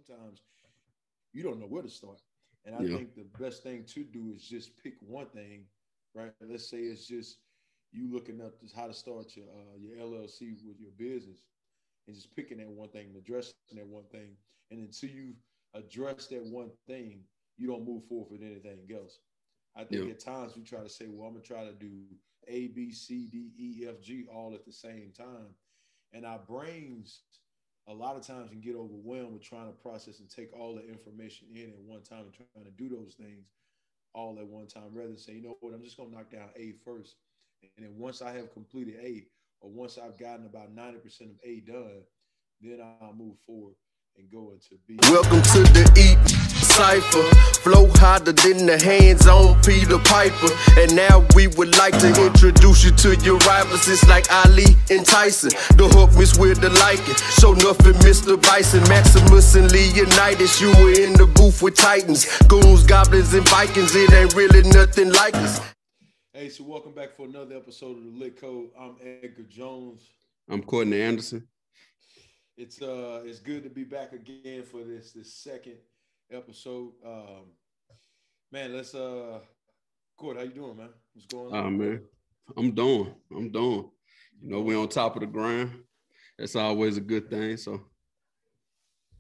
sometimes you don't know where to start. And I Yeah. think the best thing to do is just pick one thing, right? Let's say it's just you looking up just how to start your LLC with your business, and just picking that one thing and addressing that one thing. And until you address that one thing, you don't move forward with anything else. I think Yeah. at times we try to say, well, I'm gonna try to do A, B, C, D, E, F, G all at the same time. And our brains a lot of times can get overwhelmed with trying to process and take all the information in at one time and trying to do those things all at one time rather than say, you know what, I'm just gonna knock down A first. And then once I have completed A, or once I've gotten about 90% of A done, then I'll move forward and go into B. Welcome to the Eat Cypher. Flow harder than the hands on Peter Piper. And now we would like to introduce you to your rivals. It's like Ali and Tyson. The hook miss with the liking. Show nothing, Mr. Bison. Maximus and Leonidas. You were in the booth with Titans. Goons, goblins, and Vikings. It ain't really nothing like us. Hey, so welcome back for another episode of the Lit Code. I'm Edgar Jones. I'm Courtney Anderson. It's good to be back again for this second episode. Man, let's Court, how you doing, man? What's going on? Man, I'm doing. You know, we're on top of the grind. That's always a good thing. So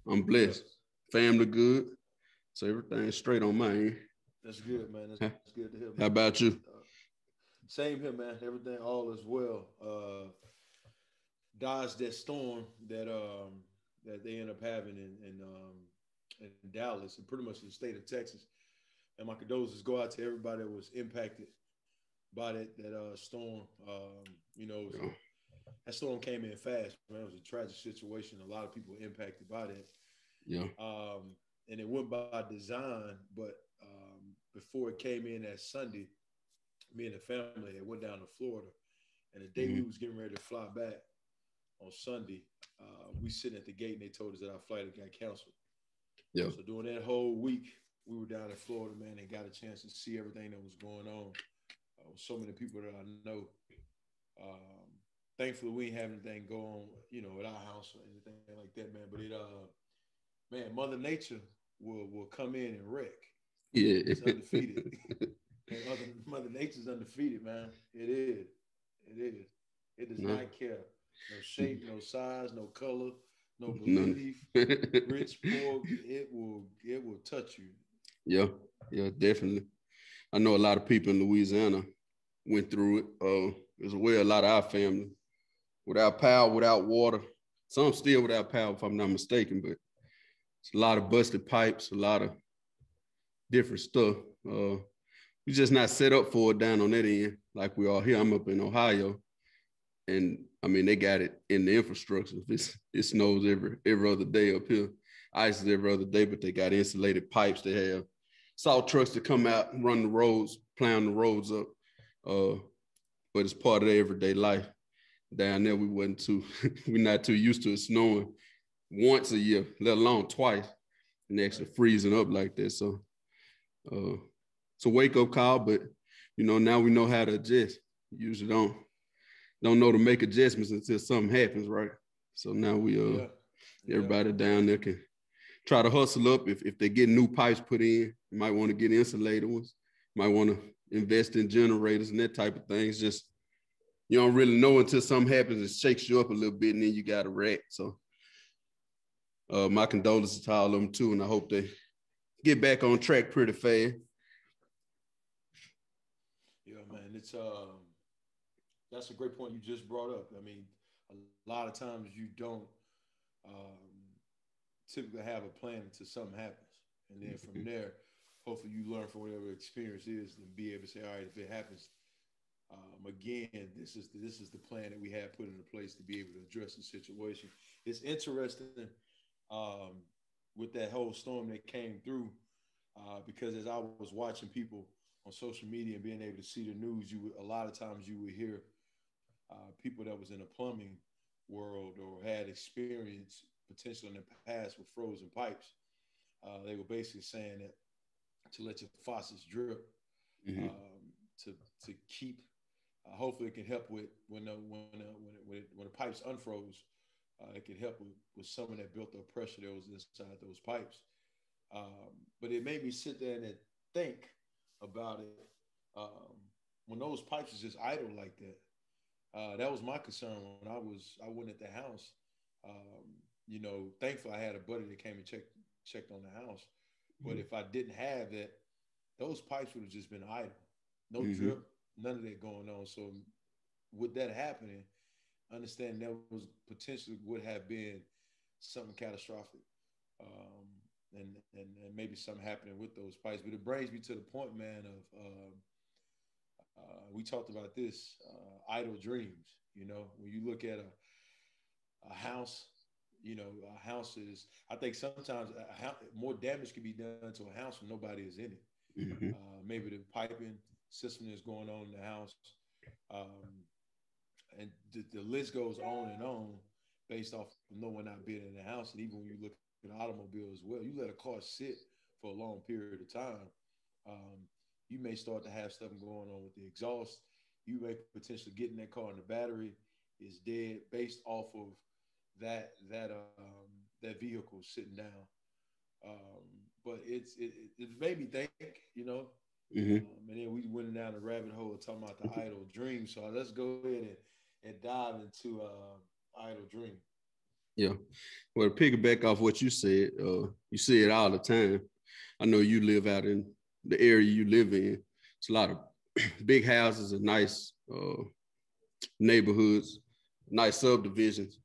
I'm blessed. Family good. So everything's straight on my end. That's good, man. That's good to hear, man. How about you? Same here, man. Everything all is well. Dodged that storm that they end up having in Dallas and pretty much in the state of Texas. And my condolences go out to everybody that was impacted by that storm. That storm came in fast, man. It was a tragic situation. A lot of people were impacted by that. Yeah. And it went by design, but before it came in that Sunday, me and the family had went down to Florida. And the day we was getting ready to fly back on Sunday, we sitting at the gate and they told us that our flight had got canceled. Yeah. So during that whole week, we were down in Florida, man, and got a chance to see everything that was going on. So many people that I know. Thankfully, we ain't have anything go on, at our house or anything like that, man. But Mother Nature will come in and wreck. Yeah. It's undefeated. And Mother Nature's undefeated, man. It is. It does not care. No shape, no size, no color, no belief, rich, poor. It will touch you. Yeah, definitely. I know a lot of people in Louisiana went through it as well. A lot of our family without power, without water. Some still without power, if I'm not mistaken, but it's a lot of busted pipes, a lot of different stuff. We just not set up for it down on that end like we are here. I'm up in Ohio, and I mean they got it in the infrastructure. It snows every other day up here. Ice is every other day, but they got insulated pipes. They have salt trucks that come out and run the roads, plowing the roads up. But it's part of their everyday life. Down there, we're not too used to it snowing once a year, let alone twice, and actually freezing up like that. So it's a wake-up call, but now we know how to adjust. Usually don't know to make adjustments until something happens, right? So now everybody down there can try to hustle up. If they get new pipes put in, you might want to get insulated ones. You might want to invest in generators and that type of things. Just you don't really know until something happens. It shakes you up a little bit, and then you got to react. So my condolences to all of them too, and I hope they get back on track pretty fast. Yeah, man, it's that's a great point you just brought up. I mean, a lot of times you don't typically have a plan until something happens, and then from there, hopefully you learn from whatever experience is, and be able to say, all right, if it happens again, this is the plan that we have put into place to be able to address the situation. It's interesting with that whole storm that came through because as I was watching people on social media and being able to see the news, a lot of times you would hear people that was in the plumbing world or had experience potentially in the past with frozen pipes. They were basically saying that to let your faucets drip, to keep. Hopefully, it can help with when the pipes unfroze. It could help with some of that built-up pressure that was inside those pipes. But it made me sit there and think about it. When those pipes is just idle like that, that was my concern when I went at the house. Thankfully I had a buddy that came and checked on the house. But if I didn't have that, those pipes would have just been idle, no drip, none of that going on. So with that happening, understand that was potentially would have been something catastrophic, and maybe something happening with those pipes. But it brings me to the point, man, of we talked about this idle dreams. When you look at a house, a house is. I think sometimes more damage can be done to a house when nobody is in it. Maybe the piping system is going on in the house. And the list goes on and on based off of no one not being in the house. And even when you look at an automobile as well, you let a car sit for a long period of time, you may start to have stuff going on with the exhaust. You may potentially get in that car and the battery is dead based off of that vehicle sitting down. But it made me think, and then we went down the rabbit hole talking about the idle dream. So let's go ahead and dive into idle dream. Yeah. Well, to piggyback off what you said, you say it all the time. I know you live out in the area you live in. It's a lot of big houses and nice neighborhoods, nice subdivisions.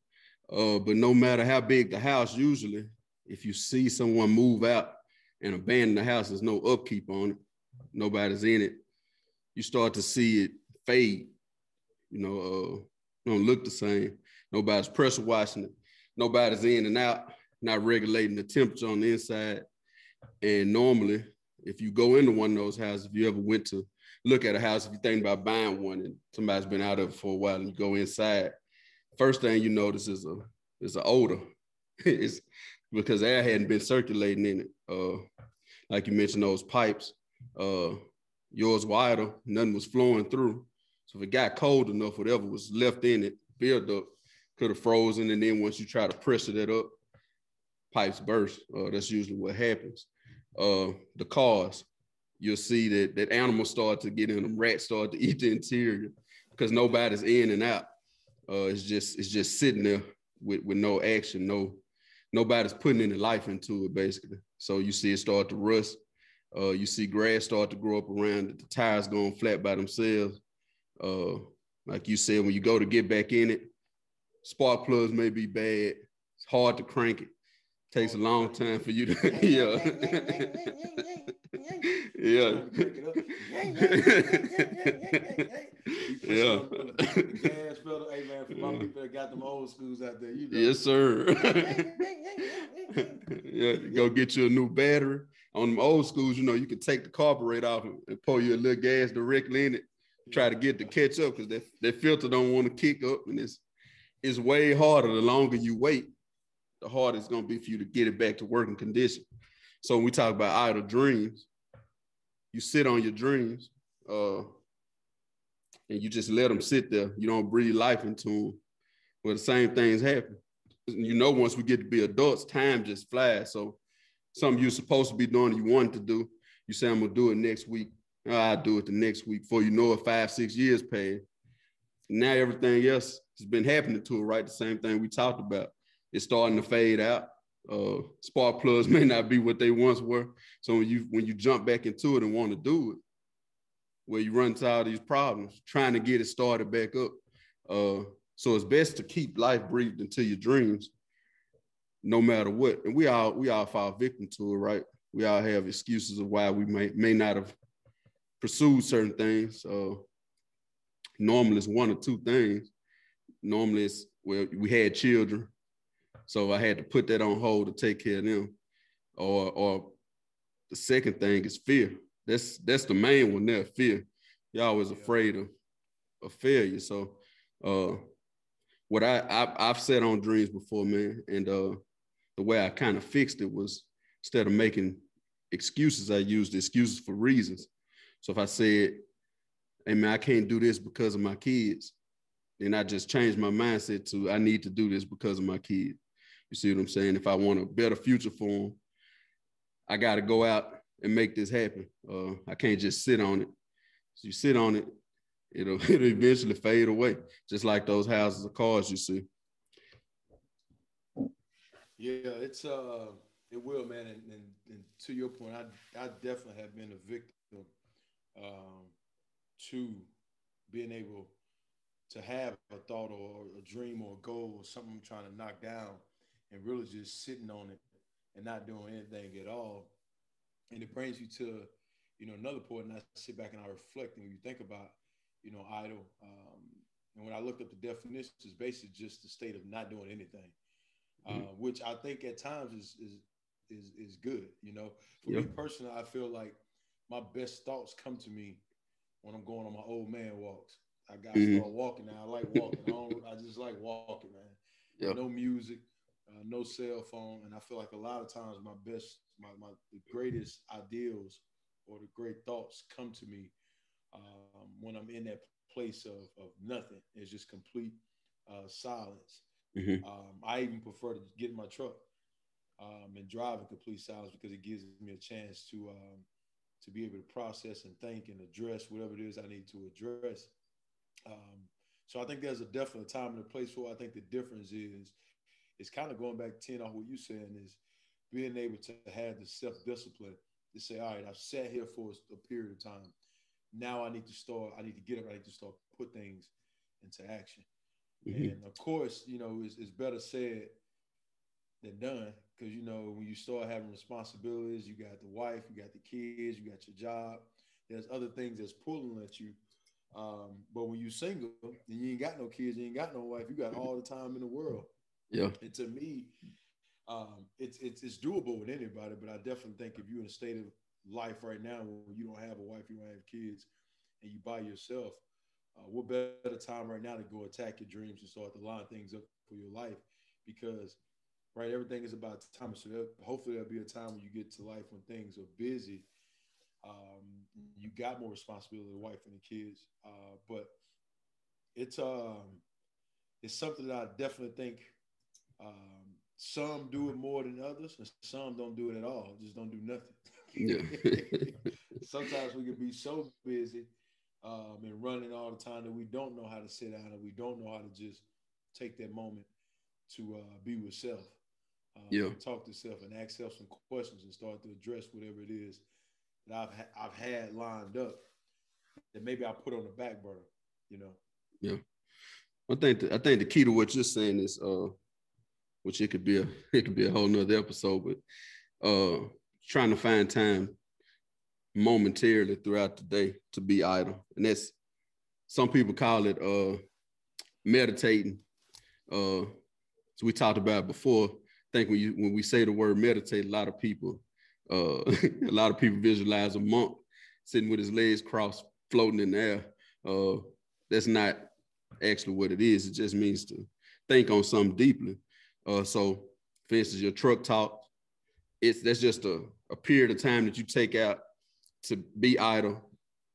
But no matter how big the house, usually, if you see someone move out and abandon the house, there's no upkeep on it. Nobody's in it. You start to see it fade. Don't look the same. Nobody's pressure washing it. Nobody's in and out, not regulating the temperature on the inside. And normally, if you go into one of those houses, if you ever went to look at a house, if you're thinking about buying one and somebody's been out of it for a while and you go inside, first thing you notice is an odor. It's because air hadn't been circulating in it. Like you mentioned, those pipes, yours wider, nothing was flowing through. So if it got cold enough, whatever was left in it, build up, could have frozen. And then once you try to pressure that up, pipes burst. That's usually what happens. The cars, you'll see that animals start to get in them, rats start to eat the interior because nobody's in and out. It's just sitting there with no action, nobody's putting any life into it, basically. So you see it start to rust. You see grass start to grow up around it. The tires going flat by themselves. Like you said, when you go to get back in it, spark plugs may be bad. It's hard to crank it. Takes a long time for you to, yeah. Yeah. Yeah. The gas pedal, hey man, for my people that got them old schools out there, Yes, sir. Yeah, go get you a new battery. On them old schools, you can take the carburetor off and pour you a little gas directly in it. Try to get to catch up because that filter don't want to kick up, and it's way harder the longer you wait. The harder it's going to be for you to get it back to working condition. So when we talk about idle dreams, you sit on your dreams and you just let them sit there. You don't breathe life into them. Well, the same things happen. Once we get to be adults, time just flies. So something you're supposed to be doing, you wanted to do, you say, I'm going to do it next week. I'll do it the next week. Before you know it, 5-6 years pass. Now everything else has been happening to it, right? The same thing we talked about. It's starting to fade out. Spark plugs may not be what they once were. So when you jump back into it and want to do it, where you run into all these problems, trying to get it started back up. So it's best to keep life breathed into your dreams, no matter what. And we all fall victim to it, right? We all have excuses of why we may not have pursued certain things. Normally it's one or two things. Normally it's, well, we had children, so I had to put that on hold to take care of them. Or the second thing is fear. That's the main one there, fear. You're always afraid of failure. So what I've said on dreams before, man, and the way I kind of fixed it was, instead of making excuses, I used excuses for reasons. So if I said, hey man, I can't do this because of my kids, then I just changed my mindset to I need to do this because of my kids. You see what I'm saying? If I want a better future for them, I got to go out and make this happen. I can't just sit on it. So you sit on it, it'll eventually fade away, just like those houses of cards you see. Yeah, it will, man. And to your point, I definitely have been a victim to being able to have a thought or a dream or a goal or something I'm trying to knock down and really just sitting on it and not doing anything at all. And it brings you to, another point. And I sit back and I reflect. And when you think about, idle, and when I looked up the definitions, it's basically just the state of not doing anything, which I think at times is good. For me personally, I feel like my best thoughts come to me when I'm going on my old man walks. I got to start walking now. I like walking. I just like walking, man. Yep. No music, no cell phone, and I feel like a lot of times the greatest ideals or the great thoughts come to me when I'm in that place of nothing. It's just complete silence. I even prefer to get in my truck and drive in complete silence because it gives me a chance to be able to process and think and address whatever it is I need to address. So I think there's a definite time and a place for it. I think the difference is it's kind of going back 10 off what you're saying is being able to have the self-discipline to say, all right, I've sat here for a period of time. Now I need to get up, I need to start put things into action. And of course, it's better said than done because, when you start having responsibilities, you got the wife, you got the kids, you got your job, there's other things that's pulling at you. But when you're single and you ain't got no kids, you ain't got no wife, you got all the time in the world. Yeah. And to me, it's doable with anybody, but I definitely think if you're in a state of life right now where you don't have a wife, you don't have kids, and you by yourself, what better time right now to go attack your dreams and start to line things up for your life? Because, right, everything is about time. So hopefully there'll be a time when you get to life when things are busy. You got more responsibility, the wife and the kids, but it's something that I definitely think some do it more than others, and some don't do it at all. Just don't do nothing. Yeah. Sometimes we can be so busy and running all the time that we don't know how to sit down and we don't know how to just take that moment to be with self, talk to self and ask self some questions and start to address whatever it is that I've had lined up that maybe I put on the back burner, Yeah. I think the key to what you're saying is, which it could be a whole nother episode, but trying to find time momentarily throughout the day to be idle. And that's, some people call it meditating. So we talked about it before. I think when we say the word meditate, a lot of people visualize a monk sitting with his legs crossed, floating in the air. That's not actually what it is. It just means to think on something deeply. So, for instance, your truck talk, that's just a period of time that you take out to be idle,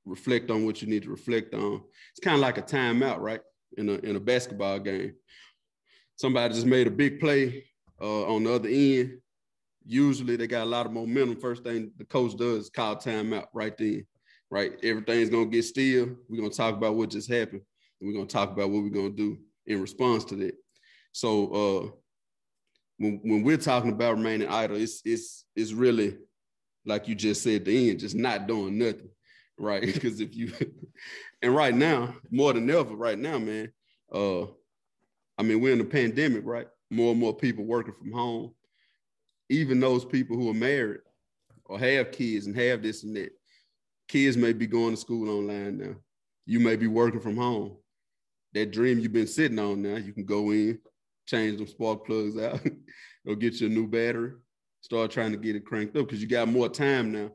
reflect on what you need to reflect on. It's kind of like a timeout, right? In a basketball game. Somebody just made a big play on the other end. Usually they got a lot of momentum. First thing the coach does is call timeout right then, right? Everything's going to get still. We're going to talk about what just happened, and we're going to talk about what we're going to do in response to that. So when we're talking about remaining idle, it's really, like you just said at the end, just not doing nothing, right? Because and right now, more than ever right now, man, we're in a pandemic, right? More and more people working from home. Even those people who are married or have kids and have this and that, kids may be going to school online now. You may be working from home. That dream you've been sitting on now, you can go in, change them spark plugs out, go get you a new battery, start trying to get it cranked up because you got more time now.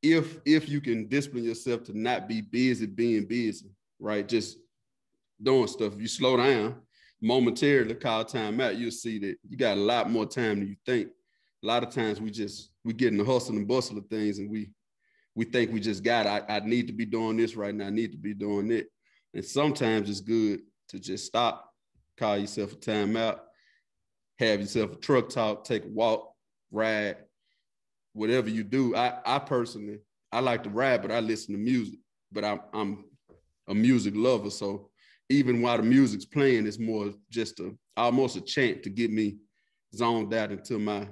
If you can discipline yourself to not be busy being busy, right? Just doing stuff. If you slow down momentarily, call time out, you'll see that you got a lot more time than you think. A lot of times we get in the hustle and bustle of things and we think I need to be doing this right now. I need to be doing it. And sometimes it's good to just stop, call yourself a timeout, have yourself a truck talk, take a walk, ride, whatever you do. I personally, I like to ride, but I listen to music. But I'm a music lover, so even while the music's playing, it's more just almost a chant to get me zoned out into my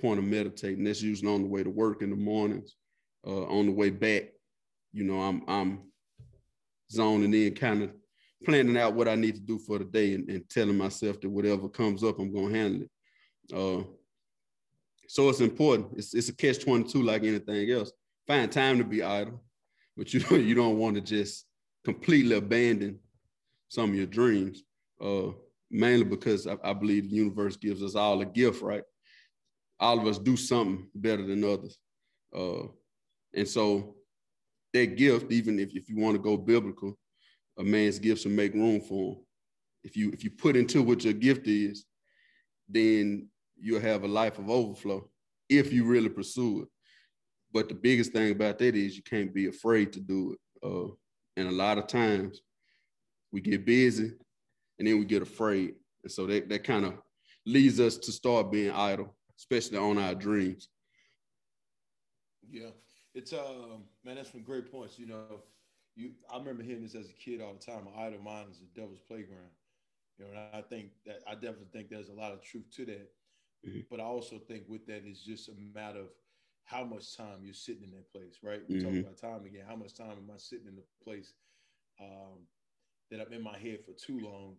point of meditating. That's usually on the way to work in the mornings, on the way back. You know, I'm zoning in, kind of planning out what I need to do for the day, and telling myself that whatever comes up, I'm gonna handle it. So it's important. It's a catch-22 like anything else. Find time to be idle, but you don't want to just completely abandon some of your dreams. Mainly because I believe the universe gives us all a gift, right? All of us do something better than others. And so that gift, even if you want to go biblical, a man's gifts will make room for him. If you put into what your gift is, then you'll have a life of overflow if you really pursue it. But the biggest thing about that is you can't be afraid to do it. And a lot of times we get busy and then we get afraid. And so that kind of leads us to start being idle, especially on our dreams. Yeah, it's man, that's some great points. You know, I remember hearing this as a kid all the time. An idle mind is the devil's playground. You know, and I definitely think there's a lot of truth to that. Mm-hmm. But I also think with that is just a matter of how much time you're sitting in that place, right? We talk about time again. How much time am I sitting in the place that I'm in my head for too long?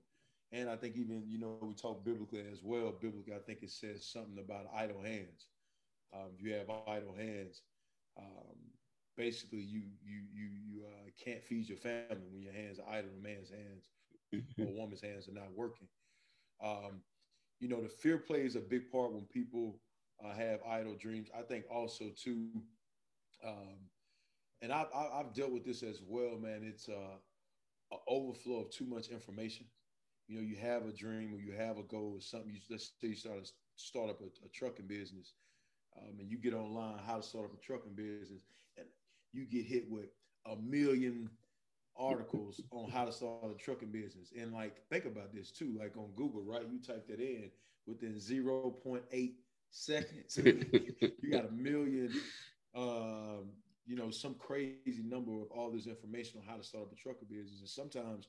And I think even, you know, we talk biblically as well. Biblically, I think it says something about idle hands. If you have idle hands, basically you can't feed your family when your hands are idle. A man's hands or a woman's hands are not working. You know, the fear plays a big part when people have idle dreams. I think also too, and I've dealt with this as well, man. It's an overflow of too much information. You know, you have a dream or you have a goal or something. Let's say you start up a trucking business, and you get online how to start up a trucking business, and you get hit with a million articles on how to start a trucking business. And like, think about this too, like on Google, right? You type that in within 0.8 seconds, you got a million, you know, some crazy number of all this information on how to start up a trucking business. And sometimes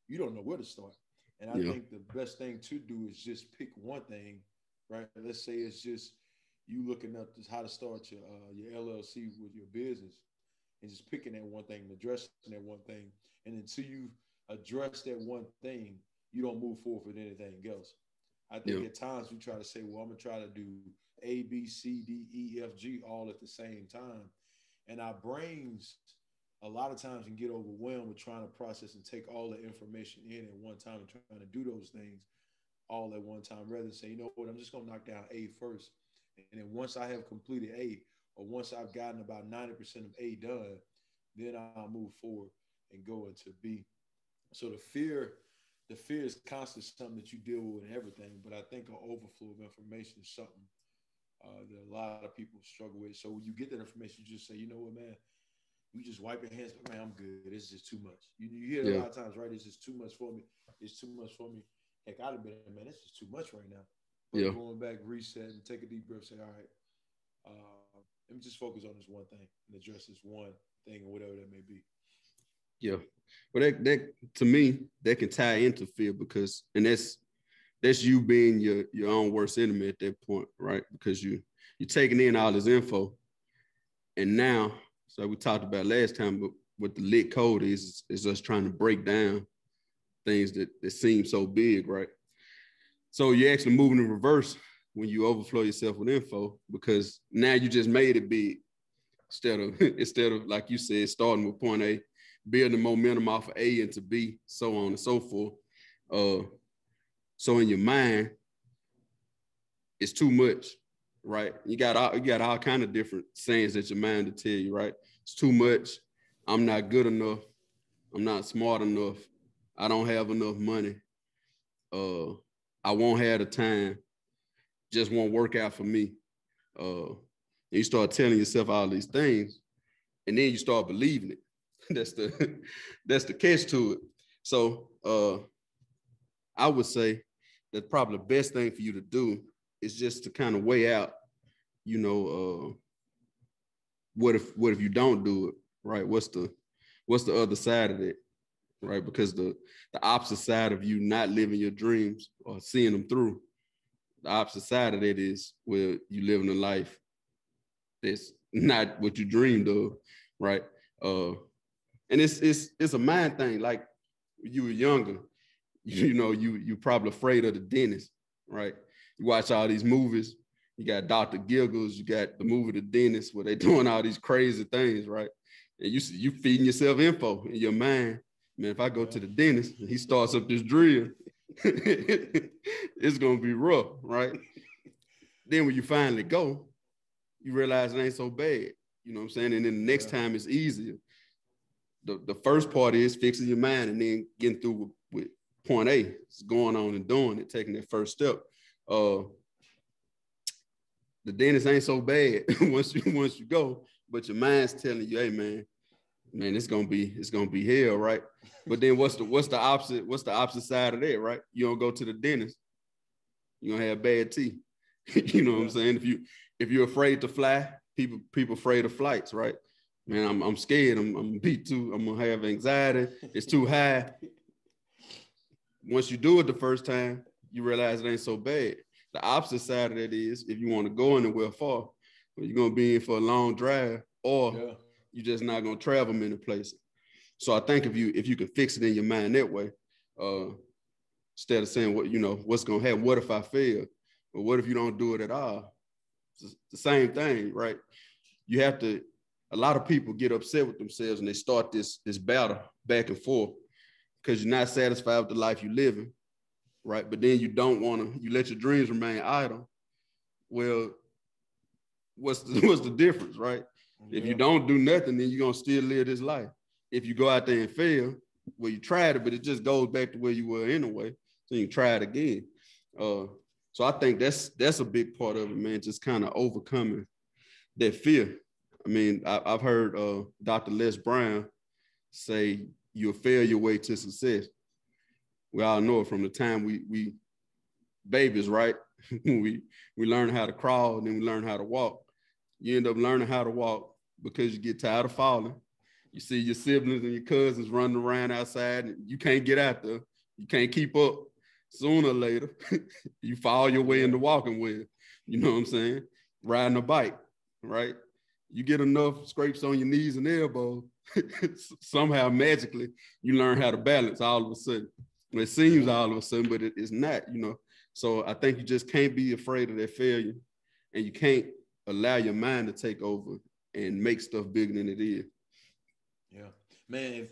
you don't know where to start. And I think the best thing to do is just pick one thing, right? Let's say it's just you looking up how to start your LLC with your business, and just picking that one thing and addressing that one thing. And until you address that one thing, you don't move forward with anything else. I think at times we try to say, well, I'm going to try to do A, B, C, D, E, F, G all at the same time. And our brains a lot of times can get overwhelmed with trying to process and take all the information in at one time and trying to do those things all at one time, rather than say, you know what, I'm just going to knock down A first. And then once I have completed A, or once I've gotten about 90% of A done, then I'll move forward and go into B. So the fear is constantly something that you deal with in everything, but I think an overflow of information is something that a lot of people struggle with. So when you get that information, you just say, you know what, man, you just wipe your hands, man, I'm good. It's just too much. You hear it a lot of times, right? It's just too much for me. It's too much for me. Heck, I'd have been, man, it's just too much right now. But going back, reset, and take a deep breath, say, all right, let me just focus on this one thing and address this one thing or whatever that may be. Yeah. Well, that to me, that can tie into fear because, and that's you being your own worst enemy at that point, right? Because you're taking in all this info. And now, so we talked about last time, but what the L.I.T code is us trying to break down things that seem so big, right? So you're actually moving in reverse when you overflow yourself with info, because now you just made it big instead of like you said, starting with point A, building momentum off of A into B, so on and so forth. So in your mind, it's too much, right? You got all kind of different sayings that your mind will tell you, right? It's too much. I'm not good enough. I'm not smart enough. I don't have enough money. I won't have the time. Just won't work out for me. And you start telling yourself all these things, and then you start believing it. That's the catch to it. So I would say that probably the best thing for you to do is just to kind of weigh out, you know, what if you don't do it, right? What's the other side of it, right? Because the opposite side of you not living your dreams or seeing them through, the opposite side of that is where you living a life that's not what you dreamed of, right? And it's a mind thing. Like when you were younger, you know, you probably afraid of the dentist, right? You watch all these movies. You got Dr. Giggles. You got the movie The Dentist where they doing all these crazy things, right? And you feeding yourself info in your mind. Man, if I go to the dentist and he starts up this drill, it's gonna be rough, right? Then when you finally go, you realize it ain't so bad. You know what I'm saying? And then the next time it's easier. The first part is fixing your mind and then getting through with point A. It's going on and doing it, taking that first step. The dentist ain't so bad once you go, but your mind's telling you, hey man, it's gonna be hell, right? But then what's the opposite side of that, right? You don't go to the dentist, you're gonna have bad teeth. You know what I'm saying? If you're afraid to fly, people afraid of flights, right? Man, I'm scared. I'm gonna have anxiety. It's too high. Once you do it the first time, you realize it ain't so bad. The opposite side of that is if you want to go anywhere far, you're gonna be in for a long drive, or you're just not gonna travel many places. So I think if you can fix it in your mind that way, instead of saying what's gonna happen, what if I fail, or what if you don't do it at all? It's the same thing, right? You have to. A lot of people get upset with themselves and they start this battle back and forth because you're not satisfied with the life you're living, right? But then you let your dreams remain idle. Well, what's the difference, right? Yeah. If you don't do nothing, then you're gonna still live this life. If you go out there and fail, well, you tried it, but it just goes back to where you were anyway. So you try it again. So I think that's a big part of it, man. Just kind of overcoming that fear. I mean, I've heard Dr. Les Brown say you'll fail your way to success. We all know it from the time we babies, right? we learn how to crawl, and then we learn how to walk. You end up learning how to walk because you get tired of falling. You see your siblings and your cousins running around outside, and you can't get out there. You can't keep up. Sooner or later, you fall your way into walking with. You know what I'm saying? Riding a bike, right? You get enough scrapes on your knees and elbows, somehow magically you learn how to balance all of a sudden. It seems all of a sudden, but it's not, So I think you just can't be afraid of that failure, and you can't allow your mind to take over and make stuff bigger than it is. Yeah, man.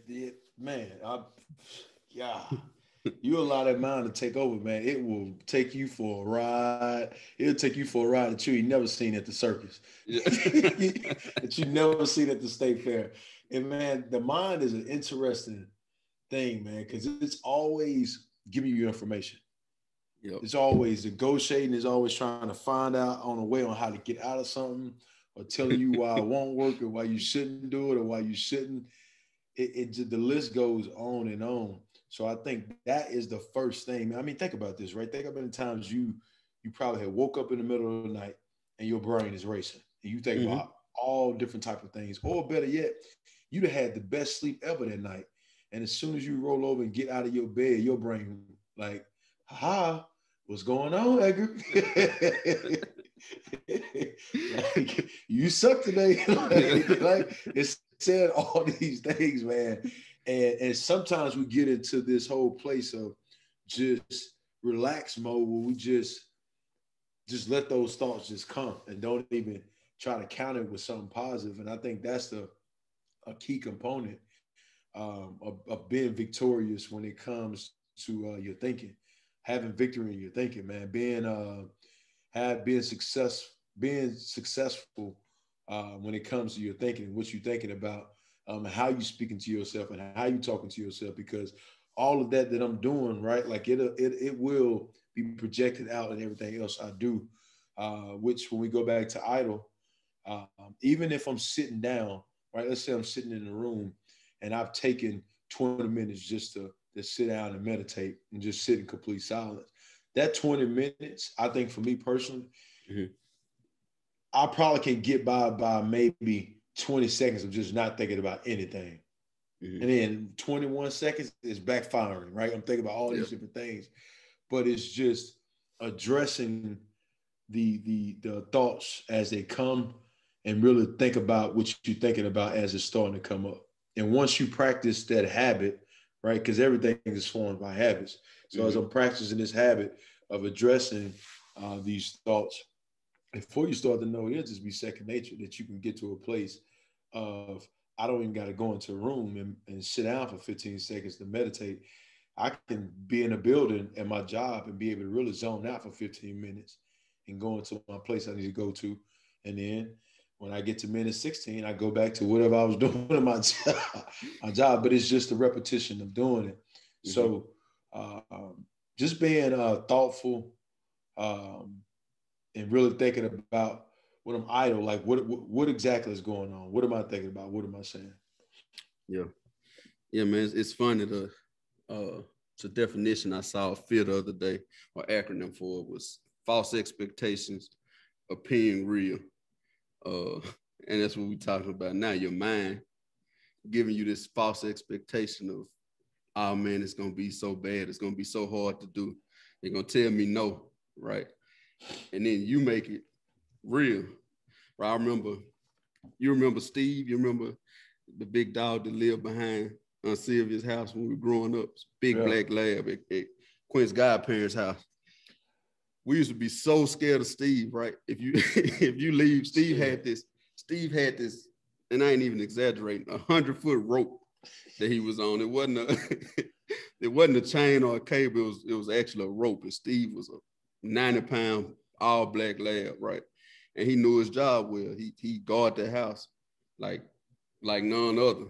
You allow that mind to take over, man. It will take you for a ride. It'll take you for a ride that you ain't never seen at the circus, that you never seen at the state fair. And man, the mind is an interesting thing, man, because it's always giving you information. Yep. It's always negotiating. It's always trying to find out on a way on how to get out of something, or telling you why it won't work, or why you shouldn't do it, or why you shouldn't. The list goes on and on. So I think that is the first thing. I mean, think about this, right? Think about the times you probably had woke up in the middle of the night and your brain is racing, and you think about all different type of things. Or better yet, you'd have had the best sleep ever that night, and as soon as you roll over and get out of your bed, your brain like, "Ha, what's going on, Edgar?" Like, you suck today. like it said all these things, man. And sometimes we get into this whole place of just relax mode where we just let those thoughts just come and don't even try to counter it with something positive. And I think that's a key component of being victorious when it comes to your thinking, having victory in your thinking, man, being successful when it comes to your thinking, what you're thinking about, how you speaking to yourself and how you talking to yourself, because all of that I'm doing, right, like it will be projected out in everything else I do, which when we go back to idle, even if I'm sitting down, right, let's say I'm sitting in a room and I've taken 20 minutes just to to sit down and meditate and just sit in complete silence. That 20 minutes, I think for me personally, I probably can get by maybe 20 seconds of just not thinking about anything. And then 21 seconds is backfiring, right? I'm thinking about all these different things, but it's just addressing the thoughts as they come and really think about what you're thinking about as it's starting to come up. And once you practice that habit, right? Because everything is formed by habits. So as I'm practicing this habit of addressing these thoughts, before you start to know, it'll just be second nature that you can get to a place of, I don't even got to go into a room and sit down for 15 seconds to meditate. I can be in a building at my job and be able to really zone out for 15 minutes and go into my place I need to go to. And then when I get to minute 16, I go back to whatever I was doing in my job. But it's just a repetition of doing it. So just being thoughtful and really thinking about when I'm idle, like what exactly is going on? What am I thinking about? What am I saying? Yeah, man. It's funny. The definition I saw a fit the other day, or acronym for it, was false expectations appearing real. And that's what we're talking about now. Your mind giving you this false expectation of, oh man, it's gonna be so bad. It's gonna be so hard to do. They're gonna tell me no, right? And then you make it real. Right? You remember Steve? You remember the big dog that lived behind Sylvia's house when we were growing up? Big black lab at Quinn's godparents' house. We used to be so scared of Steve, right? If you leave, Steve had this, and I ain't even exaggerating, 100-foot rope that he was on. It wasn't a chain or a cable. It was actually a rope. And Steve was a 90-pound all black lab, right? And he knew his job well. He guarded the house like none other.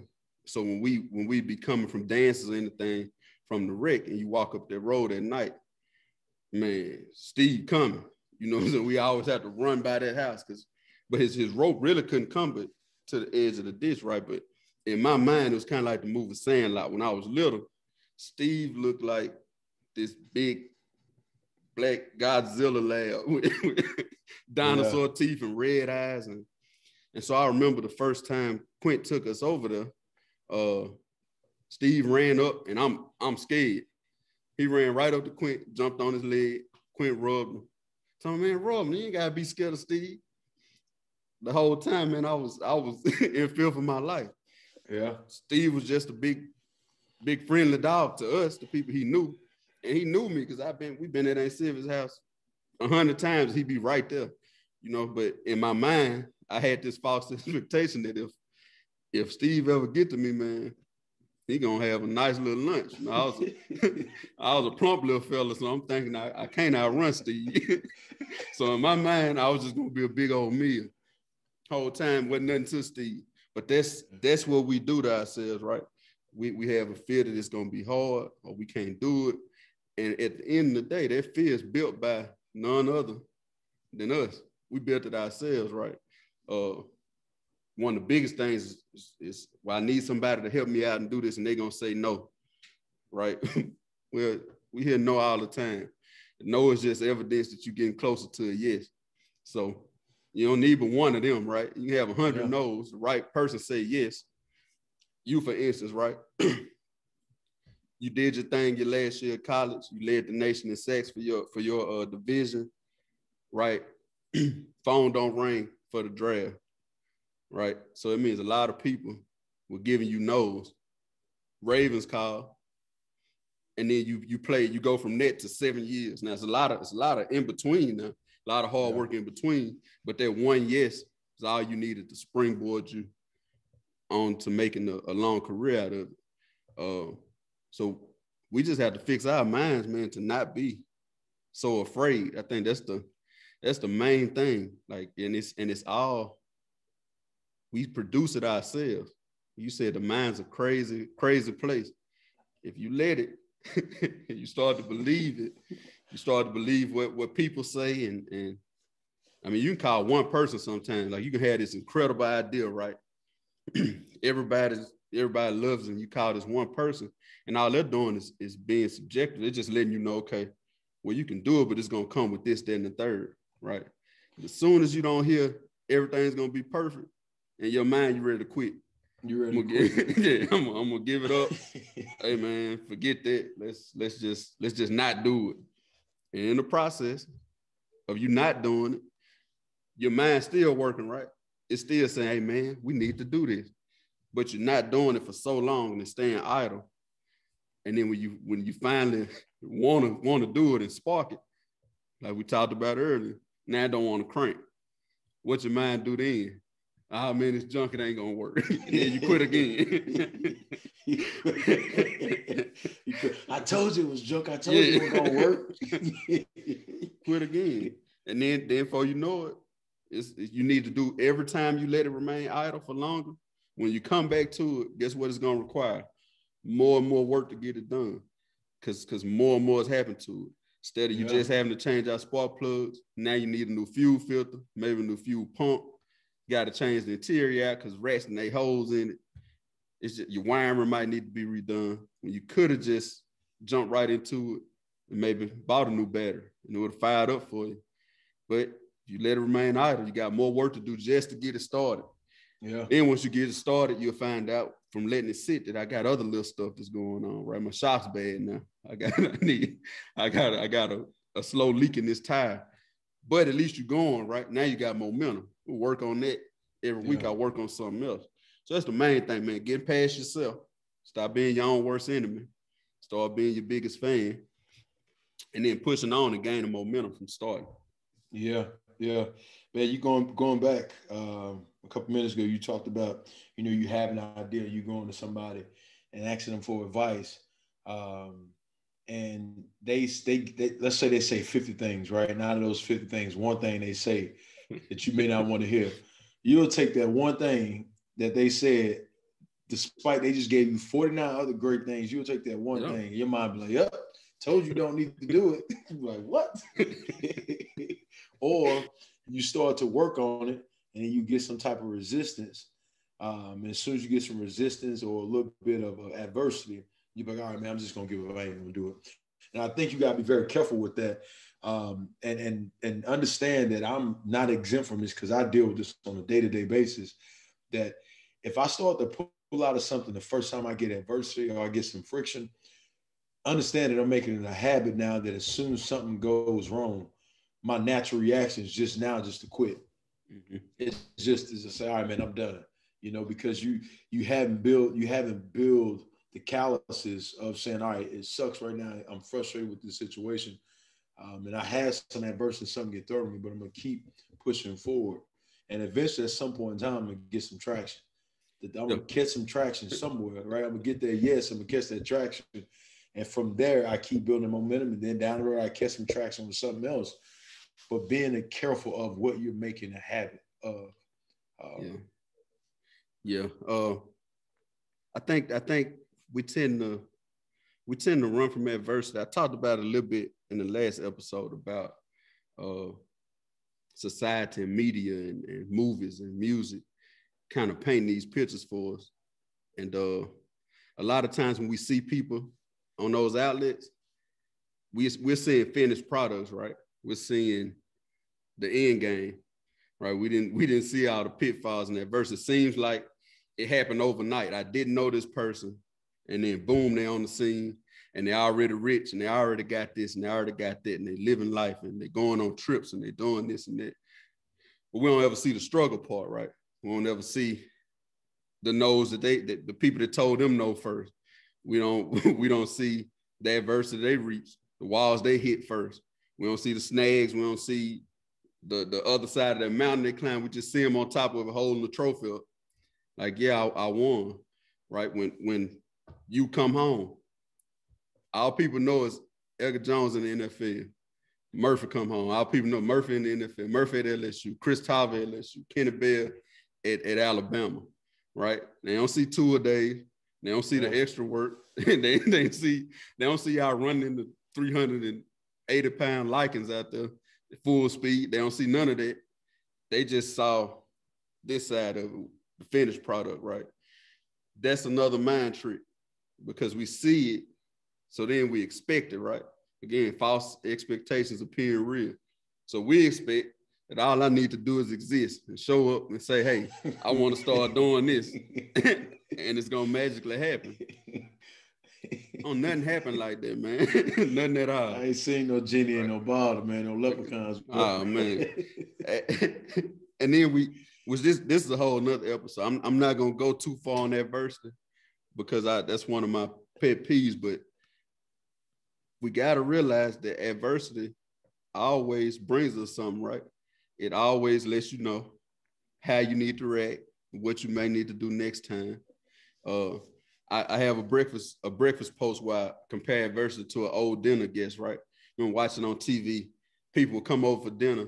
So when we be coming from dances or anything from the rec, and you walk up that road at night, man, Steve coming. You know, so we always have to run by that house but his rope really couldn't come but to the edge of the ditch, right? But in my mind, it was kind of like the movie Sandlot. When I was little, Steve looked like this big black Godzilla lab with dinosaur teeth and red eyes. And so I remember the first time Quint took us over there, Steve ran up, and I'm scared. He ran right up to Quint, jumped on his leg. Quint rubbed him. Told him, man, rub him. You ain't gotta be scared of Steve. The whole time, man, I was in fear for my life. Yeah. Steve was just a big friendly dog to us, the people he knew. And he knew me because we've been at Aunt Sylvia's house 100 times. He'd be right there, you know. But in my mind, I had this false expectation that if Steve ever get to me, man, he gonna have a nice little lunch. You know, I was a plump little fella, so I'm thinking I can't outrun Steve. So in my mind, I was just gonna be a big old meal. Whole time wasn't nothing to Steve. But that's what we do to ourselves, right? We have a fear that it's gonna be hard or we can't do it. And at the end of the day, that fear is built by none other than us. We built it ourselves, right? One of the biggest things is well, I need somebody to help me out and do this, and they're gonna say no, right? Well, we hear no all the time. No is just evidence that you're getting closer to a yes. So you don't need but one of them, right? You can have 100 no's. The right person say yes. You, for instance, right? You did your thing your last year of college. You led the nation in sacks for your division, right? Phone don't ring for the draft, right? So it means a lot of people were giving you no's. Ravens call, and then you go from that to 7 years. Now it's a lot of in between now, a lot of hard work in between. But that one yes is all you needed to springboard you on to making a long career out of it. So we just have to fix our minds, man, to not be so afraid. I think that's the main thing. Like, and it's all, we produce it ourselves. You said the mind's a crazy, crazy place. If you let it, you start to believe it. You start to believe what people say, and I mean, you can call one person sometimes. Like, you can have this incredible idea, right? Everybody's everybody loves and you call this one person, and all they're doing is being subjective. They're just letting you know, okay, well, you can do it, but it's going to come with this, that, and the third, right? As soon as you don't hear everything's going to be perfect, in your mind, you're ready to quit. You ready to quit? Yeah, I'm gonna give it up. Hey man, forget that. Let's just not do it. And in the process of you not doing it, your mind's still working, right? It's still saying, hey man, we need to do this. But you're not doing it for so long and it's staying idle. And then when you finally wanna do it and spark it, like we talked about earlier, now I don't want to crank. What your mind do then? Ah, man, this junk, it ain't gonna work. And then you quit again. I told you it was junk. I told you it was gonna work. Quit again. And then before you know it, you need to do every time you let it remain idle for longer. When you come back to it, guess what it's gonna require? More and more work to get it done. Because more and more has happened to it. Instead of you just having to change out spark plugs, now you need a new fuel filter, maybe a new fuel pump. You got to change the interior out because rats and they holes in it. It's just, your wiring might need to be redone. When you could have just jumped right into it and maybe bought a new battery and it would have fired up for you. But if you let it remain idle, you got more work to do just to get it started. Yeah. Then once you get it started, you'll find out from letting it sit that I got other little stuff that's going on, right? My shop's bad now. I got a slow leak in this tire. But at least you're going, right? Now you got momentum. We'll work on that. Every week I work on something else. So that's the main thing, man. Getting past yourself. Stop being your own worst enemy. Start being your biggest fan. And then pushing on and gaining momentum from starting. Yeah. Man, you going back a couple minutes ago, you talked about, you have an idea, you going to somebody and asking them for advice. And they let's say they say 50 things, right? And out of those 50 things, one thing they say that you may not want to hear. You'll take that one thing that they said, despite they just gave you 49 other great things, you'll take that one thing. Your mind be like, yep, told you don't need to do it. You're like, what? Or you start to work on it and then you get some type of resistance. And as soon as you get some resistance or a little bit of adversity, you're like, all right, man, I'm just going to give it up. I ain't going to do it. And I think you got to be very careful with that. And understand that I'm not exempt from this because I deal with this on a day-to-day basis, that if I start to pull out of something the first time I get adversity or I get some friction, understand that I'm making it a habit now that as soon as something goes wrong, my natural reaction is just to quit. Mm-hmm. It's just to say, all right, man, I'm done. Because you haven't built the calluses of saying, all right, it sucks right now. I'm frustrated with this situation. And I had some adversity, something get thrown at me, but I'm going to keep pushing forward. And eventually at some point in time, I'm going to get some traction. I'm going to catch some traction somewhere, right? I'm going to get there. Yes, I'm going to catch that traction. And from there, I keep building momentum. And then down the road, I catch some traction with something else. But being careful of what you're making a habit of. I think we tend to run from adversity. I talked about it a little bit in the last episode about society and media and movies and music kind of painting these pictures for us. And a lot of times when we see people on those outlets, we're seeing finished products, right? We're seeing the end game, right? We didn't see all the pitfalls and adversity. It seems like it happened overnight. I didn't know this person, and then boom, they're on the scene, and they're already rich, and they already got this, and they already got that, and they living life, and they're going on trips, and they're doing this and that. But we don't ever see the struggle part, right? We don't ever see the no's that the people that told them no first. We don't see the adversity they reached, the walls they hit first. We don't see the snags. We don't see the other side of that mountain they climb. We just see them on top of it holding the trophy up. Like, yeah, I won, right? When you come home, all people know is Edgar Jones in the NFL. Murphy come home. All people know Murphy in the NFL. Murphy at LSU. Chris Tava at LSU. Kenny Bell at Alabama, right? They don't see two-a-days. They don't see the extra work. they don't see y'all running the 380-pound Lycans out there at full speed. They don't see none of that. They just saw this side of the finished product, right? that's another mind trick because we see it, so then we expect it, right? Again, false expectations appear real. So we expect that all I need to do is exist and show up and say, hey, I want to start doing this. And it's going to magically happen. Oh, nothing happened like that, man. Nothing at all. I ain't seen no genie and no bottle, man, no leprechauns. Oh, man. And then this is a whole nother episode. I'm not going to go too far on adversity because that's one of my pet peeves, but we got to realize that adversity always brings us something, right? It always lets you know how you need to react, what you may need to do next time. I have a breakfast post where I compare adversity to an old dinner guest, right? You're watching on TV, people come over for dinner,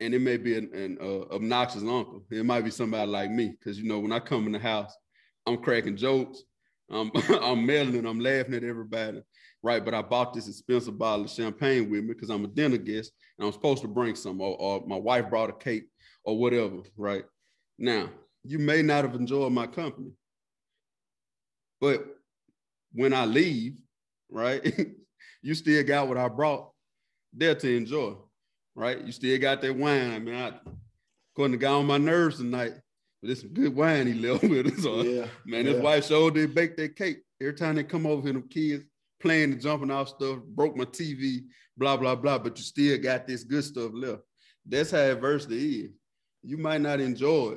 and it may be an obnoxious uncle. It might be somebody like me, because, you know, when I come in the house, I'm cracking jokes, I'm meddling, I'm laughing at everybody, right? But I bought this expensive bottle of champagne with me because I'm a dinner guest, and I'm supposed to bring some, or my wife brought a cake or whatever, right? Now, you may not have enjoyed my company, but when I leave, right, you still got what I brought there to enjoy, right? You still got that wine. I mean, I couldn't have got on my nerves tonight, but it's some good wine he left with us. So, yeah, man, his wife showed they baked that cake. Every time they come over here, them kids playing and jumping off stuff, broke my TV, blah, blah, blah, but you still got this good stuff left. That's how adversity is. You might not enjoy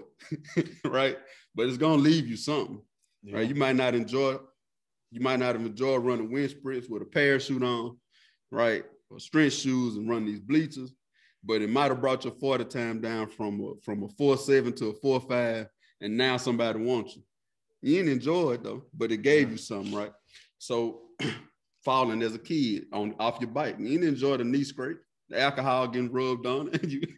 it, right? But it's going to leave you something. Yeah. Right? You might not have enjoyed running wind sprints with a parachute on, right? Or strength shoes and run these bleachers, but it might have brought your 40 time down from a 4.7 to a 4.5, and now somebody wants you. You didn't enjoy it though, but it gave you something, right? So falling as a kid off your bike, you didn't enjoy the knee scrape, the alcohol getting rubbed on it.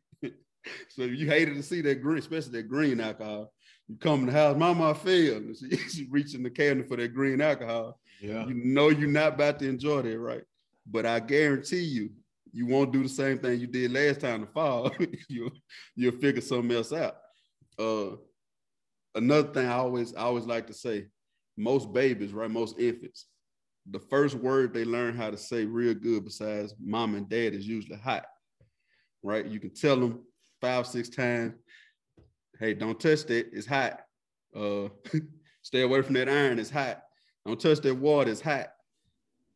So you hated to see that green, especially that green alcohol. You come in the house, mama, I failed. She reached in the cabinet for that green alcohol. Yeah. You know you're not about to enjoy that, right? But I guarantee you won't do the same thing you did last time to fall. You'll figure something else out. Another thing I always like to say, most babies, right, most infants, the first word they learn how to say real good besides mom and dad is usually hot, right? You can tell them 5-6 times, hey, don't touch that, it's hot. Stay away from that iron, it's hot. Don't touch that water, it's hot.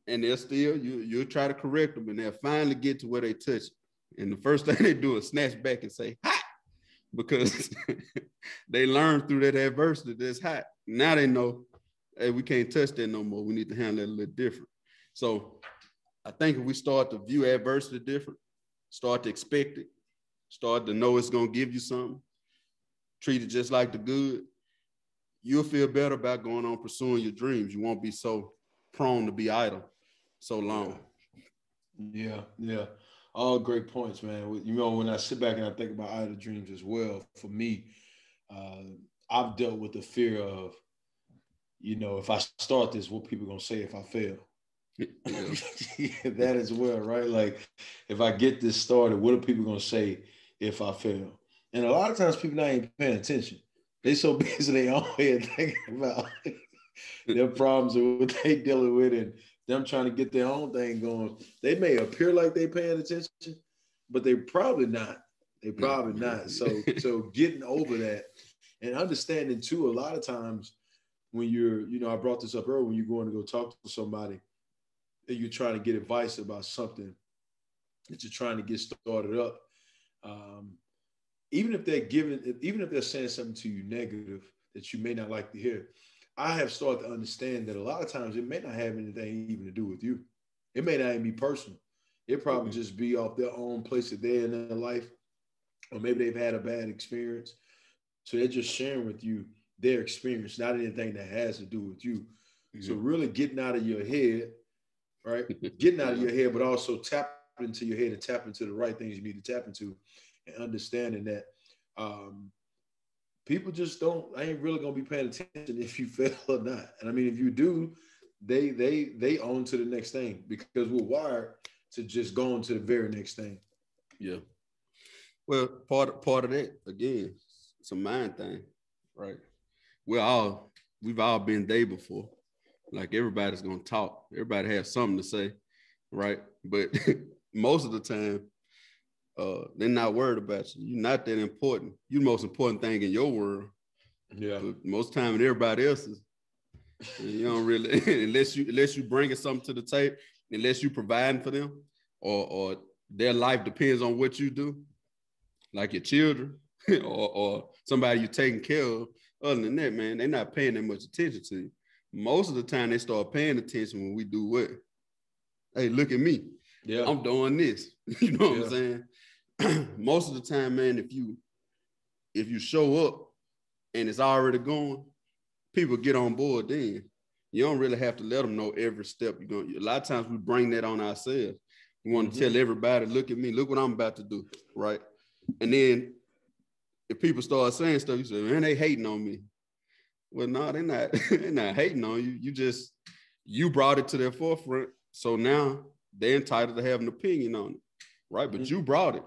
And they'll still, you'll try to correct them, and they'll finally get to where they touch it. And the first thing they do is snatch back and say, hot, because they learned through that adversity that it's hot. Now they know, hey, we can't touch that no more. We need to handle it a little different. So I think if we start to view adversity different, start to expect it, start to know it's going to give you something, treat it just like the good, you'll feel better about going on pursuing your dreams. You won't be so prone to be idle so long. Yeah. All great points, man. You know, when I sit back and I think about idle dreams as well, for me, I've dealt with the fear of, you know, if I start this, what people going to say if I fail? Yeah, that as well, right? Like, if I get this started, what are people going to say if I fail? And a lot of times people not even paying attention. They so busy they own head thinking about their problems and what they dealing with and them trying to get their own thing going. They may appear like they paying attention, but they probably not. They probably not. So getting over that and understanding too, a lot of times when you're, you know, I brought this up earlier, when you're going to go talk to somebody and you're trying to get advice about something that you're trying to get started up, even if they're saying something to you negative that you may not like to hear, I have started to understand that a lot of times it may not have anything even to do with you. It may not even be personal. It probably just be off their own place that they're in their life, or maybe they've had a bad experience. So they're just sharing with you their experience, not anything that has to do with you. Mm-hmm. So really getting out of your head, right? Getting out of your head, but also tap into your head and tap into the right things you need to tap into, and understanding that people just I ain't really gonna be paying attention if you fail or not. And I mean, if you do, they own to the next thing, because we're wired to just go on to the very next thing. Yeah. Well, part of that, again, it's a mind thing, right? We're all we've all been there before. Like everybody's gonna talk. Everybody has something to say, right? But most of the time, they're not worried about you. You're not that important. You're the most important thing in your world. Yeah. But most time in everybody else's, you don't really unless you bringing something to the table, unless you providing for them, or their life depends on what you do, like your children or somebody you're taking care of. Other than that, man, they're not paying that much attention to you. Most of the time, they start paying attention when we do what? Hey, look at me. Yeah. I'm doing this. You know what I'm saying? Most of the time, man, if you show up and it's already going, people get on board then. You don't really have to let them know every step you're going. A lot of times we bring that on ourselves. We want to tell everybody, look at me, look what I'm about to do, right? And then if people start saying stuff, you say, man, they hating on me. Well, no, they're not. They're not hating on you. You brought it to their forefront. So now they're entitled to have an opinion on it, right? But you brought it.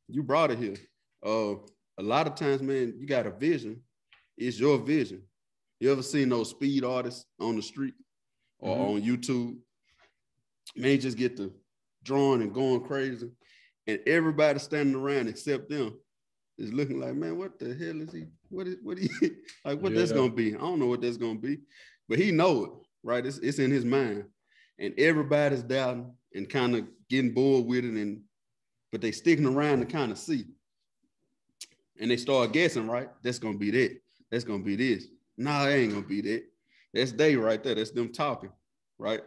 You brought it here. A lot of times, man, you got a vision. It's your vision. You ever seen those speed artists on the street or on YouTube? Man, just get to drawing and going crazy. And everybody standing around except them is looking like, man, what the hell is he? What he like? What that's gonna be? I don't know what that's gonna be, but he know it, right? It's in his mind, and everybody's doubting and kind of getting bored with it, but they sticking around to kind of see, and they start guessing, right? That's gonna be that. That's gonna be this. Nah, it ain't gonna be that. That's they right there. That's them talking, right?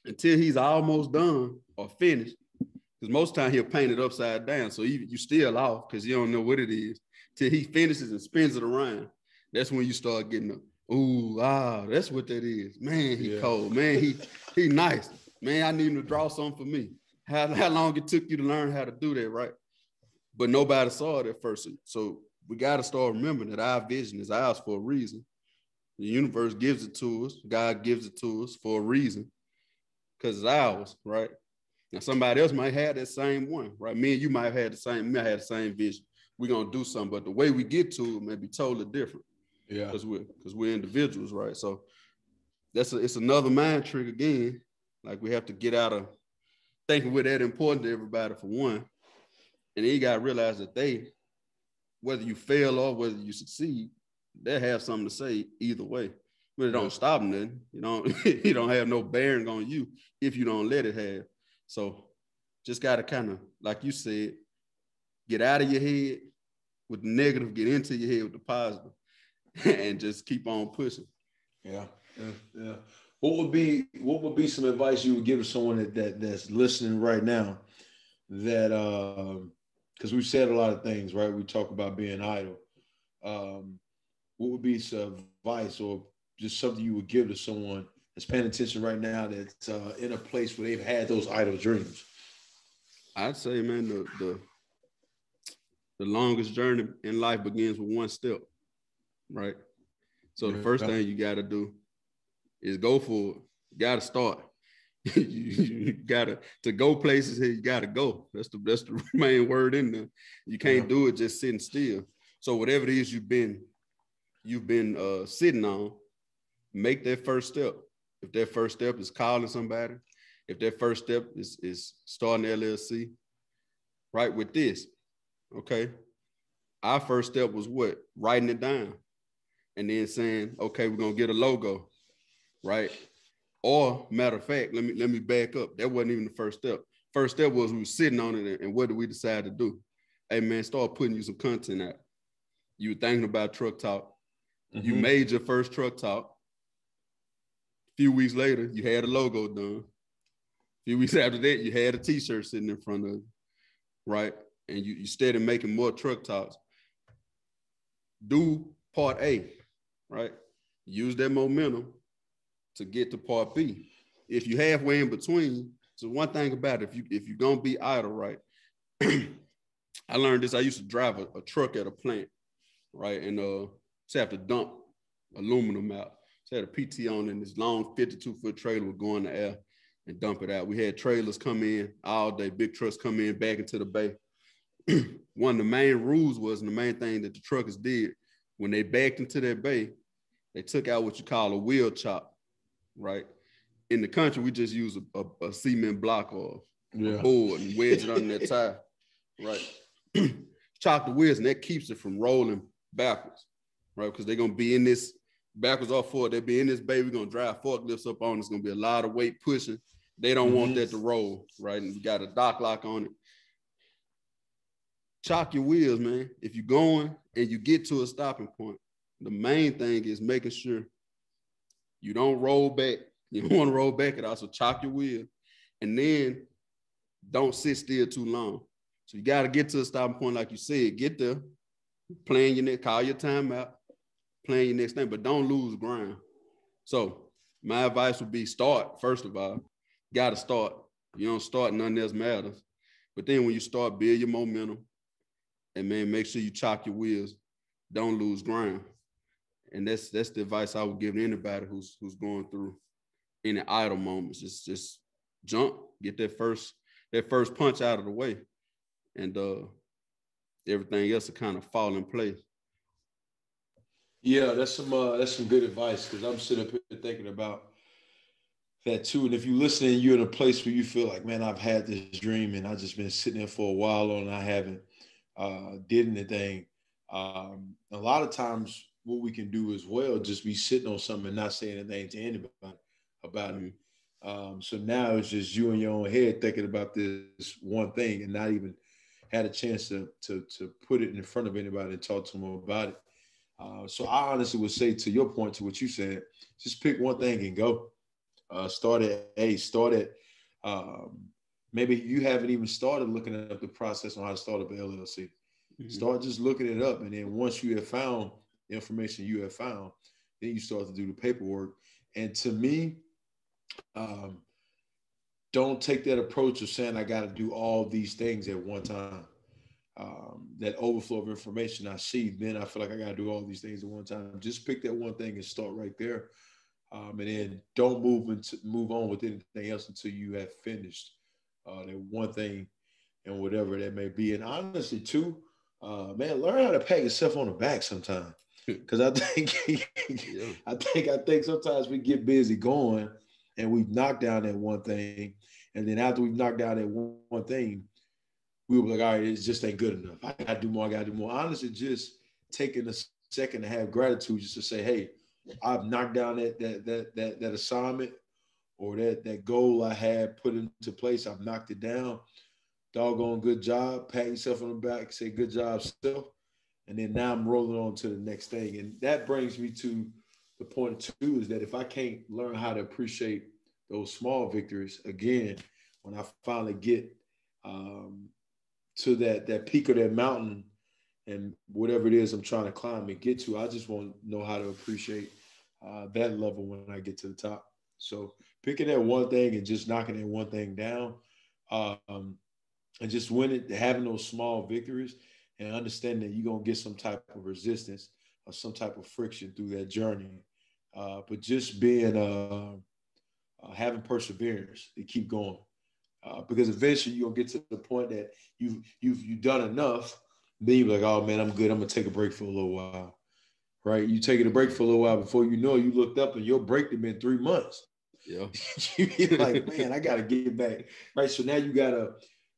Until he's almost done or finished. Because most time he'll paint it upside down. So you still off because you don't know what it is. Till he finishes and spins it around. That's when you start getting the, ooh, that's what that is. Man, he cold. Man, he nice. Man, I need him to draw something for me. How long it took you to learn how to do that, right? But nobody saw it at first. So we got to start remembering that our vision is ours for a reason. The universe gives it to us. God gives it to us for a reason because it's ours, right? Now, somebody else might have that same one, right? Me and you might have had the same vision. We're going to do something, but the way we get to it may be totally different. Yeah. Because we're individuals, right? So it's another mind trick again. Like we have to get out of thinking we're that important to everybody for one. And then you got to realize that whether you fail or whether you succeed, they have something to say either way. But it don't stop nothing. You don't have no bearing on you if you don't let it have. So just got to kind of, like you said, get out of your head with the negative, get into your head with the positive, and just keep on pushing. Yeah. What would be some advice you would give to someone that's listening right now that, because we've said a lot of things, right? We talk about being idle. What would be some advice or just something you would give to someone that's paying attention right now that's in a place where they've had those idle dreams? I'd say, man, the longest journey in life begins with one step, right? So the first thing you got to do is go for it. You got to start. You got to go places here. You got to go. That's the main word in there. You can't do it just sitting still. So whatever it is you've been sitting on, make that first step. If that first step is calling somebody, if that first step is starting LLC, right, with this, okay, our first step was what? Writing it down and then saying, okay, we're going to get a logo, right? Or matter of fact, let me back up. That wasn't even the first step. First step was we were sitting on it and what did we decide to do? Hey, man, start putting you some content out. You were thinking about Truck Talk. You made your first Truck Talk. A few weeks later, you had a logo done. A few weeks after that, you had a T-shirt sitting in front of you, right? And you started making more Truck Talks. Do part A, right? Use that momentum to get to part B. If you halfway in between, so one thing about it, if you're gonna be idle, right? I learned this. I used to drive a truck at a plant, right? And just have to dump aluminum out. So I had a PT on and this long 52-foot trailer would go in the air and dump it out. We had trailers come in all day, big trucks come in back into the bay. One of the main rules was, and the main thing that the truckers did when they backed into that bay, They took out what you call a wheel chop, right? In the country, we just use a cement block or a board and wedge it under that tire, right? Chop the wheels, and that keeps it from rolling backwards, right? Because they're going to be in this backwards or forward. They'll be in this bay. We're going to drive forklifts up on. It's going to be a lot of weight pushing. They don't want that to roll, right? And you got a dock lock on it. Chock your wheels, man. If you're going and you get to a stopping point, the main thing is making sure you don't roll back. You don't want to roll back at all, so chock your wheel. And then don't sit still too long. So you got to get to a stopping point, like you said. Get there, plan your next, call your timeout, plan your next thing, but don't lose ground. So my advice would be start, first of all. Got to start. You don't start, nothing else matters. But then when you start, build your momentum. And, man, make sure you chock your wheels. Don't lose ground. And that's the advice I would give to anybody who's going through any idle moments. Just jump, get that first punch out of the way, and everything else will kind of fall in place. Yeah, that's some good advice, because I'm sitting up here thinking about that too. And if you're listening, you're in a place where you feel like, man, I've had this dream and I've just been sitting there for a while and I haven't did anything. A lot of times what we can do as well, just be sitting on something and not saying anything to anybody about it. So now it's just you in your own head thinking about this one thing and not even had a chance to put it in front of anybody and talk to them about it. So I honestly would say, to your point, to what you said, just pick one thing and go. Start at maybe you haven't even started looking at the process on how to start up an LLC. Start just looking it up. And then once you have found the information you have found, then you start to do the paperwork. And to me, don't take that approach of saying I got to do all these things at one time. That overflow of information I see, then I feel like I got to do all these things at one time. Just pick that one thing and start right there. And then don't move on with anything else until you have finished that one thing and whatever that may be. And honestly, too, man, learn how to pat yourself on the back sometimes. Because I think sometimes we get busy going and we've knocked down that one thing. And then after we've knocked down that one thing, we'll be like, all right, it just ain't good enough. I got to do more. Honestly, just taking a second to have gratitude, just to say, hey, I've knocked down that assignment or that goal I had put into place. I've knocked it down. Doggone good job. Pat yourself on the back. Say good job, self. And then now I'm rolling on to the next thing. And that brings me to the point too, is that if I can't learn how to appreciate those small victories, again, when I finally get to that peak of that mountain and whatever it is I'm trying to climb and get to, I just want to know how to appreciate that level when I get to the top. So picking that one thing and just knocking that one thing down, and just having those small victories and understanding that you're going to get some type of resistance or some type of friction through that journey. But just being, having perseverance to keep going. Because eventually you're going to get to the point that you've done enough. Then you're like, oh man, I'm good. I'm going to take a break for a little while. Right? You taking a break for a little while before you know it, you looked up and your break had been 3 months. Yeah. You're like, man, I got to get back. Right? So now you got to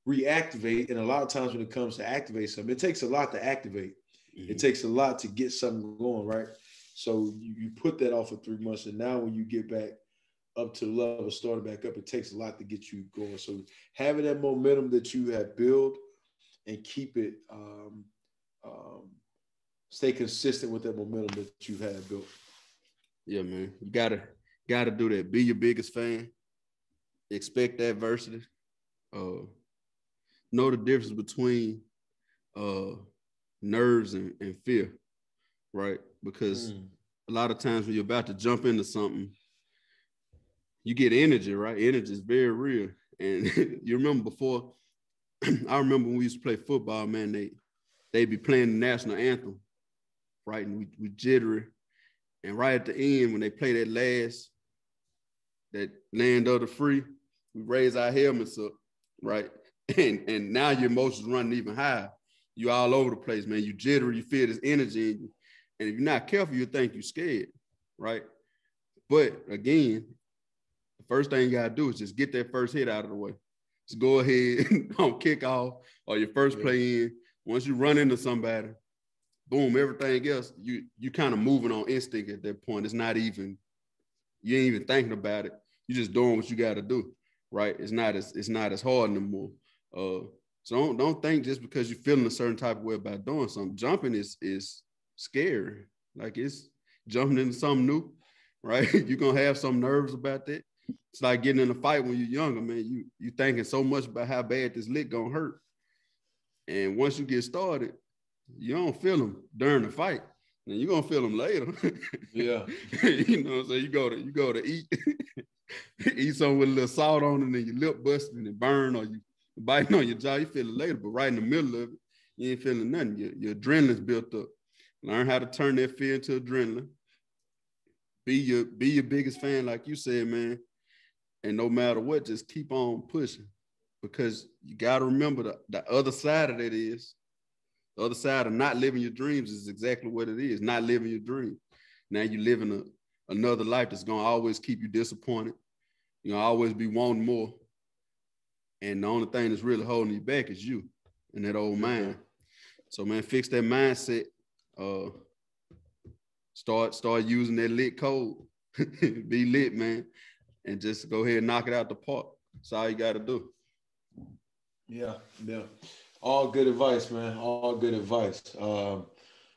reactivate. And a lot of times when it comes to activate something, it takes a lot to activate. It takes a lot to get something going, right? So you put that off for 3 months. And now when you get back up to the level, started back up, it takes a lot to get you going. So having that momentum that you have built and keep it, stay consistent with that momentum that you have built. Yeah, man. You gotta do that. Be your biggest fan. Expect adversity. Know the difference between nerves and fear, right? Because a lot of times when you're about to jump into something, you get energy, right? Energy is very real. And you remember before, I remember when we used to play football, man, they'd be playing the national anthem, right? And we jittery. And right at the end, when they play that land of the free, we raise our helmets up, right? And now your emotions running even higher. You all over the place, man. You jittery, you feel this energy in you. And if you're not careful, you think you're scared. right? But again, the first thing you gotta do is just get that first hit out of the way. Just go ahead on kickoff or your first play in. Once you run into somebody, boom, everything else, you kind of moving on instinct at that point. It's not even, you ain't even thinking about it. You're just doing what you got to do, right? It's not as hard anymore. So don't think just because you're feeling a certain type of way about doing something. Jumping is scary. Like, it's jumping into something new, right? You're gonna have some nerves about that. It's like getting in a fight when you're younger, man. You thinking so much about how bad this lick gonna hurt. And once you get started, you don't feel them during the fight. And you're gonna feel them later. Yeah. You know what I'm saying? You go to eat, eat something with a little salt on it and your lip busting and it burn, or you biting on your jaw, you feel it later. But right in the middle of it, you ain't feeling nothing. Your adrenaline's built up. Learn how to turn that fear into adrenaline. Be your biggest fan, like you said, man. And no matter what, just keep on pushing. Because you gotta remember the other side of that is, the other side of not living your dreams is exactly what it is, not living your dream. Now you're living another life that's gonna always keep you disappointed. You're gonna always be wanting more. And the only thing that's really holding you back is you and that old mind. So, man, fix that mindset. Start using that lit code. Be lit, man. And just go ahead and knock it out the park. That's all you got to do. Yeah. All good advice, man. All good advice.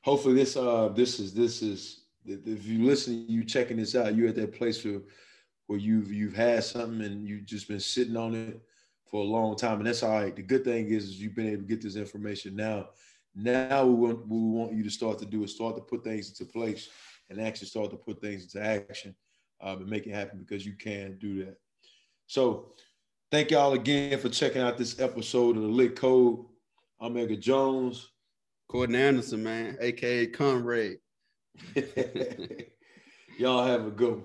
Hopefully this is if you listen, you checking this out, you're at that place where you've had something and you've just been sitting on it for a long time, and that's all right. The good thing is you've been able to get this information now. Now we want you to start to put things into place and actually start to put things into action and make it happen, because you can do that. So thank y'all again for checking out this episode of the Lit Code. I'm Edgar Jones. Courtney Anderson, man, a.k.a. Conrad. Y'all have a good one.